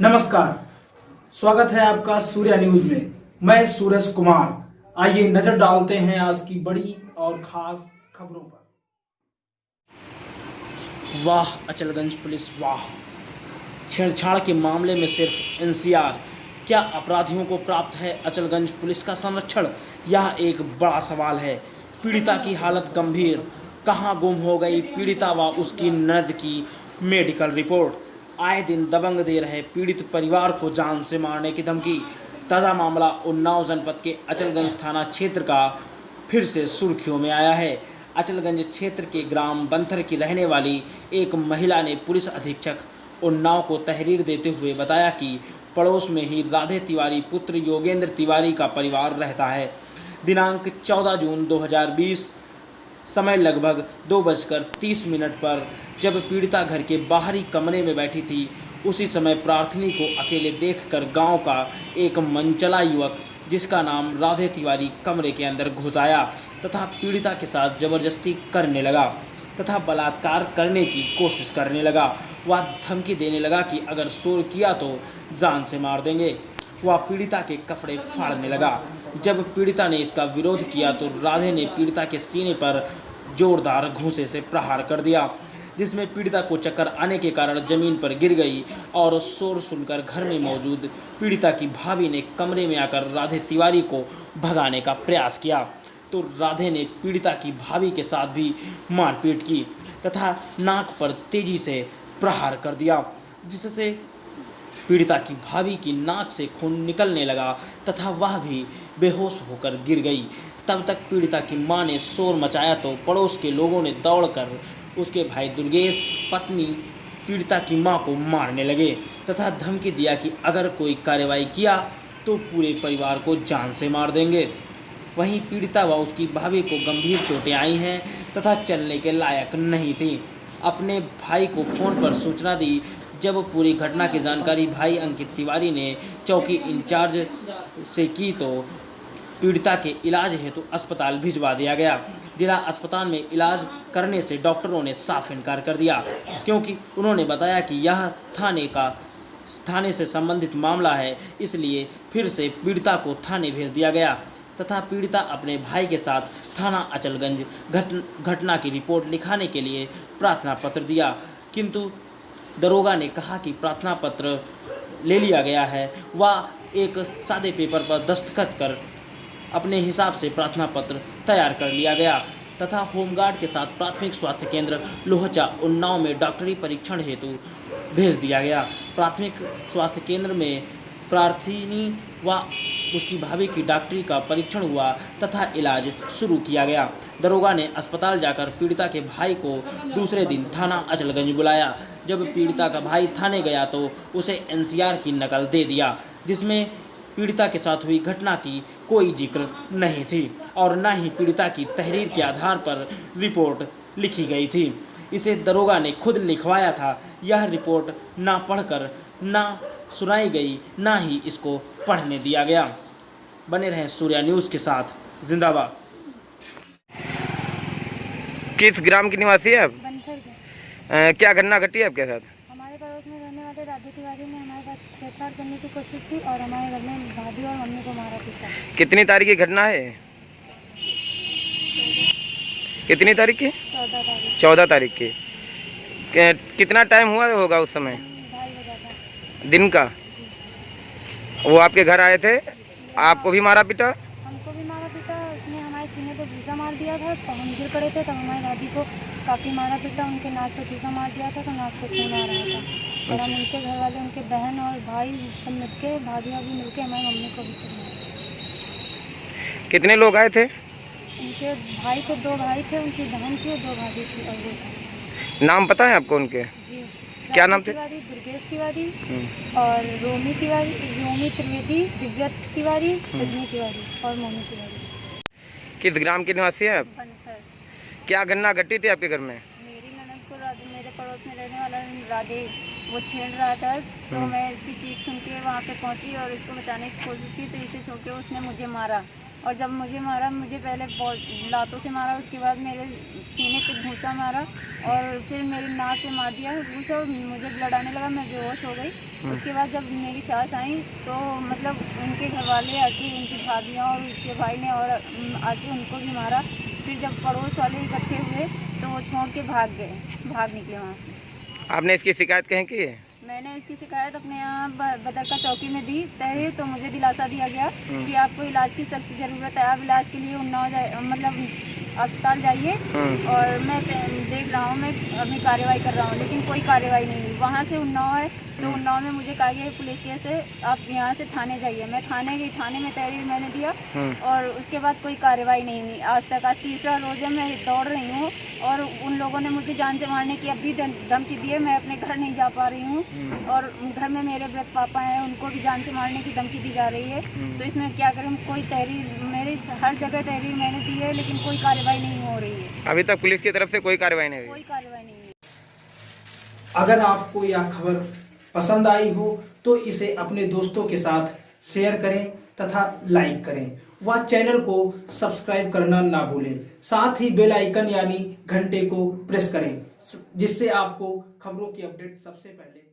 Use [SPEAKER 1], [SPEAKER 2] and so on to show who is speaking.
[SPEAKER 1] नमस्कार, स्वागत है आपका सूर्या न्यूज में। मैं सूरज कुमार। आइए नजर डालते हैं आज की बड़ी और खास खबरों पर। वाह अचलगंज पुलिस वाह, छेड़छाड़ के मामले में सिर्फ एनसीआर। क्या अपराधियों को प्राप्त है अचलगंज पुलिस का संरक्षण? यह एक बड़ा सवाल है। पीड़िता की हालत गंभीर, कहां गुम हो गई पीड़िता व उसकी ननद की मेडिकल रिपोर्ट। आए दिन दबंग दे रहे पीड़ित परिवार को जान से मारने की धमकी। ताज़ा मामला उन्नाव जनपद के अचलगंज थाना क्षेत्र का फिर से सुर्खियों में आया है। अचलगंज क्षेत्र के ग्राम बंथर की रहने वाली एक महिला ने पुलिस अधीक्षक उन्नाव को तहरीर देते हुए बताया कि पड़ोस में ही राधे तिवारी पुत्र योगेंद्र तिवारी का परिवार रहता है। दिनांक 14 जून 2020 समय लगभग 2:30 पर जब पीड़िता घर के बाहरी कमरे में बैठी थी, उसी समय प्रार्थनी को अकेले देखकर गांव का एक मनचला युवक जिसका नाम राधे तिवारी कमरे के अंदर घुस आया तथा पीड़िता के साथ जबरदस्ती करने लगा तथा बलात्कार करने की कोशिश करने लगा। वह धमकी देने लगा कि अगर शोर किया तो जान से मार देंगे। वह पीड़िता के कपड़े फाड़ने लगा। जब पीड़िता ने इसका विरोध किया तो राधे ने पीड़िता के सीने पर जोरदार घूंसे से प्रहार कर दिया, जिसमें पीड़िता को चक्कर आने के कारण जमीन पर गिर गई और शोर सुनकर घर में मौजूद पीड़िता की भाभी ने कमरे में आकर राधे तिवारी को भगाने का प्रयास किया तो राधे ने पीड़िता की भाभी के साथ भी मारपीट की तथा नाक पर तेजी से प्रहार कर दिया, जिससे पीड़िता की भाभी की नाक से खून निकलने लगा तथा वह भी बेहोश होकर गिर गई। तब तक पीड़िता की मां ने शोर मचाया तो पड़ोस के लोगों ने दौड़कर उसके भाई दुर्गेश पत्नी पीड़िता की मां को मारने लगे तथा धमकी दिया कि अगर कोई कार्रवाई किया तो पूरे परिवार को जान से मार देंगे। वहीं पीड़िता व उसकी भाभी को गंभीर चोटें आई हैं तथा चलने के लायक नहीं थी। अपने भाई को फोन पर सूचना दी। जब पूरी घटना की जानकारी भाई अंकित तिवारी ने चौकी इंचार्ज से की तो पीड़िता के इलाज हेतु अस्पताल भिजवा दिया गया। जिला अस्पताल में इलाज करने से डॉक्टरों ने साफ इनकार कर दिया, क्योंकि उन्होंने बताया कि यह थाने से संबंधित मामला है, इसलिए फिर से पीड़िता को थाने भेज दिया गया तथा पीड़िता अपने भाई के साथ थाना अचलगंज घटना की रिपोर्ट लिखाने के लिए प्रार्थना पत्र दिया, किंतु दरोगा ने कहा कि प्रार्थना पत्र ले लिया गया है। वह एक सादे पेपर पर दस्तखत कर अपने हिसाब से प्रार्थना पत्र तैयार कर लिया गया तथा होमगार्ड के साथ प्राथमिक स्वास्थ्य केंद्र लोहचा उन्नाव में डॉक्टरी परीक्षण हेतु भेज दिया गया। प्राथमिक स्वास्थ्य केंद्र में प्रार्थनी व उसकी भाभी की डॉक्टरी का परीक्षण हुआ तथा इलाज शुरू किया गया। दरोगा ने अस्पताल जाकर पीड़िता के भाई को दूसरे दिन थाना अचलगंज बुलाया। जब पीड़िता का भाई थाने गया तो उसे एनसीआर की नकल दे दिया, जिसमें पीड़िता के साथ हुई घटना की कोई जिक्र नहीं थी और न ही पीड़िता की तहरीर के आधार पर रिपोर्ट लिखी गई थी। इसे दरोगा ने खुद लिखवाया था। यह रिपोर्ट ना पढ़कर ना सुनाई गई, ना ही इसको पढ़ने दिया गया। बने रहें सूर्या न्यूज़ के साथ। जिंदाबाद।
[SPEAKER 2] किस ग्राम की निवासी है आप?
[SPEAKER 3] बंथर के।
[SPEAKER 2] क्या घटना घटी है आपके साथ?
[SPEAKER 3] हमारे पड़ोस में रहने वाले राधे तिवारी ने हमारे साथ छेड़छाड़ करने की कोशिश की और हमारे घर में भाभी और मम्मी को मारा पीटा।
[SPEAKER 2] कितनी तारीख की घटना है? कितनी तारीख की?
[SPEAKER 3] 14 तारीख।
[SPEAKER 2] 14 तारीख की। कितना टाइम हुआ होगा उस समय?
[SPEAKER 3] 2:30 बजा था
[SPEAKER 2] दिन का। वो आपके घर आए थे, आपको भी मारा पीटा?
[SPEAKER 3] हमको भी मारा पीटा। उसने हमारे सीने पे भूसा मार दिया था तो हम गिर पड़े थे, तब हमारी दादी को काफ़ी मारा पीटा। उनके नाक पे भूसा मार दिया था तो नाक से खून आ रहा था और हम उनके घर वाले, उनके बहन और भाई सब मिलके, भाभी भी मिलके हमारी मम्मी को भी मारा।
[SPEAKER 2] कितने लोग आए थे?
[SPEAKER 3] उनके भाई के 2 भाई थे, उनकी बहन थी और 2 भाभी थी और वो था।
[SPEAKER 2] नाम पता है आपको उनके?
[SPEAKER 3] जी।
[SPEAKER 2] क्या नाम थे?
[SPEAKER 3] तिवारी, दुर्गेश तिवारी और रोमी तिवारी, रोमी त्रिवेदी, दिव्या तिवारी, रजनी तिवारी और मोमी तिवारी।
[SPEAKER 2] किस ग्राम के निवासी है आप?
[SPEAKER 3] बंथर।
[SPEAKER 2] क्या घटना घटी थी आपके घर में?
[SPEAKER 3] मेरी ननद को राधे, मेरे पड़ोस में रहने वाला राधे, वो छेड़ रहा था तो मैं इसकी चीख सुन के वहाँ पे पहुँची और इसको बचाने की कोशिश की तो इसे छोड़ के उसने मुझे मारा। और जब मुझे मारा, मुझे पहले लातों से मारा, उसके बाद मेरे सीने पे घूंसा मारा और फिर मेरी नाक पे मार दिया घूंसा और मुझे ब्लड आने लगा। मैं बेहोश हो गई। उसके बाद जब मेरी सास आई तो मतलब उनके घर वाले आके उनकी भाभियाँ और उसके भाई ने और आके उनको भी मारा। फिर जब पड़ोस वाले इकट्ठे हुए तो वो छोड़ के भाग निकले वहाँ से।
[SPEAKER 2] आपने इसकी शिकायत कहीं की है?
[SPEAKER 3] मैंने इसकी शिकायत अपने यहाँ बदरका चौकी में दी तय, तो मुझे दिलासा दिया गया कि आपको इलाज की सख्त ज़रूरत है, आप इलाज के लिए उन्नाव मतलब अस्पताल जाइए। और मैं देख रहा हूँ, मैं अपनी कार्रवाई कर रहा हूँ, लेकिन कोई कार्रवाई नहीं हुई। वहाँ से उन्नाव है तो उन्नाव में मुझे कहा गया पुलिस केस है, आप यहाँ से थाने जाइए। मैं थाने गई, थाने में तहरीर मैंने दिया और उसके बाद कोई कार्रवाई नहीं हुई आज तक। आज तीसरा रोज़ है, मैं दौड़ रही हूँ और उन लोगों ने मुझे जान से मारने की अब भी धमकी दी है। मैं अपने घर नहीं जा पा रही हूँ और घर में मेरे वृद्ध पापा हैं, उनको भी जान से मारने की धमकी दी जा रही है। तो इसमें क्या करें? कोई तहरीर मेरी हर जगह तहरीर मैंने दी है, लेकिन कोई कार्रवाई नहीं हो रही है।
[SPEAKER 2] अभी तक पुलिस की तरफ से कोई कार्रवाई नहीं हुई?
[SPEAKER 3] कोई कार्रवाई नहीं हुई।
[SPEAKER 1] अगर आपको यह खबर पसंद आई हो तो इसे अपने दोस्तों के साथ शेयर करें तथा लाइक करें व चैनल को सब्सक्राइब करना ना भूलें। साथ ही बेल आइकन यानी घंटे को प्रेस करें, जिससे आपको खबरों की अपडेट सबसे पहले